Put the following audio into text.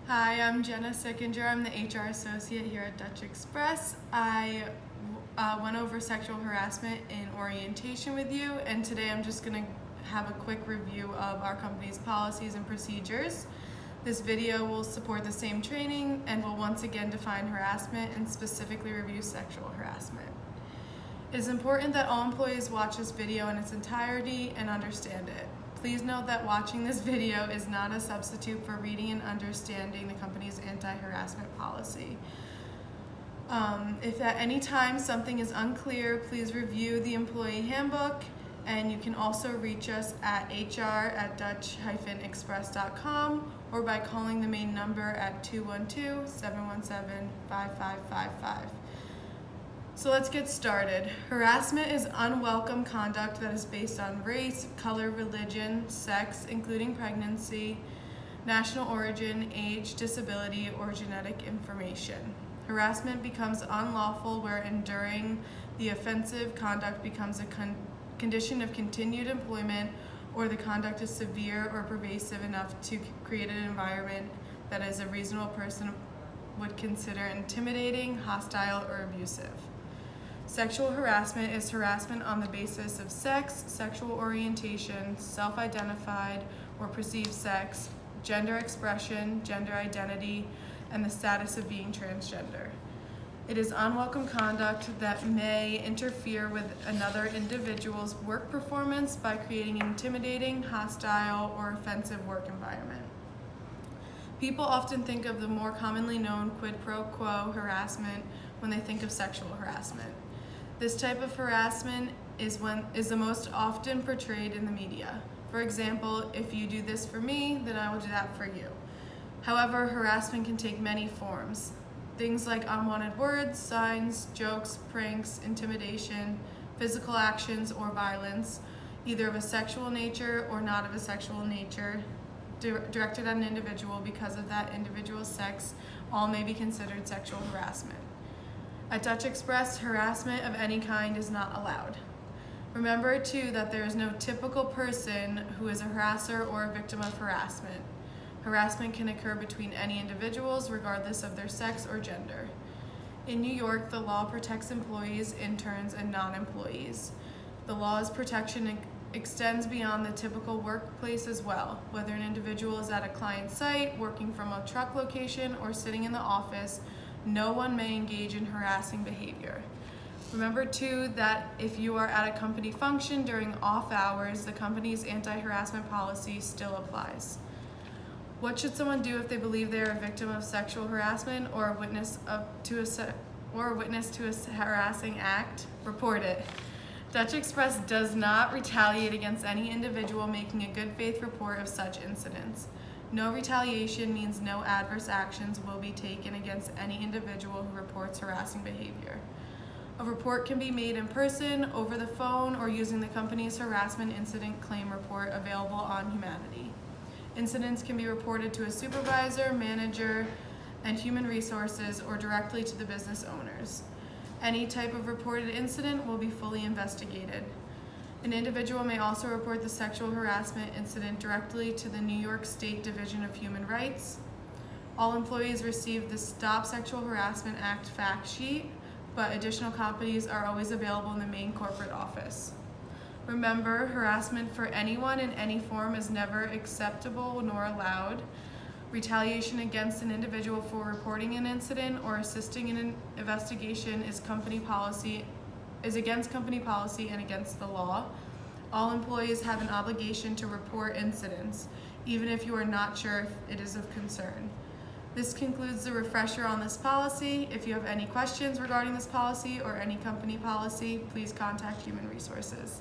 Hi, I'm Jenna Sickinger. I'm the HR associate here at Dutch Express. I went over sexual harassment in orientation with you, and today I'm just going to have a quick review of our company's policies and procedures. This video will support the same training and will once again define harassment and specifically review sexual harassment. It is important that all employees watch this video in its entirety and understand it. Please note that watching this video is not a substitute for reading and understanding the company's anti-harassment policy. If at any time something is unclear, please review the employee handbook, and you can also reach us at hr@dutch-express.com or by calling the main number at 212-717-5555. So let's get started. Harassment is unwelcome conduct that is based on race, color, religion, sex, including pregnancy, national origin, age, disability, or genetic information. Harassment becomes unlawful where enduring the offensive conduct becomes a condition of continued employment, or the conduct is severe or pervasive enough to create an environment that as a reasonable person would consider intimidating, hostile, or abusive. Sexual harassment is harassment on the basis of sex, sexual orientation, self-identified or perceived sex, gender expression, gender identity, and the status of being transgender. It is unwelcome conduct that may interfere with another individual's work performance by creating an intimidating, hostile, or offensive work environment. People often think of the more commonly known quid pro quo harassment when they think of sexual harassment. This type of harassment is the most often portrayed in the media. For example, if you do this for me, then I will do that for you. However, harassment can take many forms. Things like unwanted words, signs, jokes, pranks, intimidation, physical actions, or violence, either of a sexual nature or not of a sexual nature, directed at an individual because of that individual's sex, all may be considered sexual harassment. At Dutch Express, harassment of any kind is not allowed. Remember, too, that there is no typical person who is a harasser or a victim of harassment. Harassment can occur between any individuals, regardless of their sex or gender. In New York, the law protects employees, interns, and non-employees. The law's protection extends beyond the typical workplace as well. Whether an individual is at a client site, working from a truck location, or sitting in the office, no one may engage in harassing behavior. Remember, too, that if you are at a company function during off hours, the company's anti-harassment policy still applies. What should someone do if they believe they are a victim of sexual harassment or a witness to a harassing act? Report it. Dutch Express does not retaliate against any individual making a good faith report of such incidents. No retaliation means no adverse actions will be taken against any individual who reports harassing behavior. A report can be made in person, over the phone, or using the company's harassment incident claim report available on Humanity. Incidents can be reported to a supervisor, manager, and human resources, or directly to the business owners. Any type of reported incident will be fully investigated. An individual may also report the sexual harassment incident directly to the New York State Division of Human Rights. All employees receive the Stop Sexual Harassment Act fact sheet, but additional copies are always available in the main corporate office. Remember, harassment for anyone in any form is never acceptable nor allowed. Retaliation against an individual for reporting an incident or assisting in an investigation is against company policy and against the law. All employees have an obligation to report incidents, even if you are not sure if it is of concern. This concludes the refresher on this policy. If you have any questions regarding this policy or any company policy, please contact Human Resources.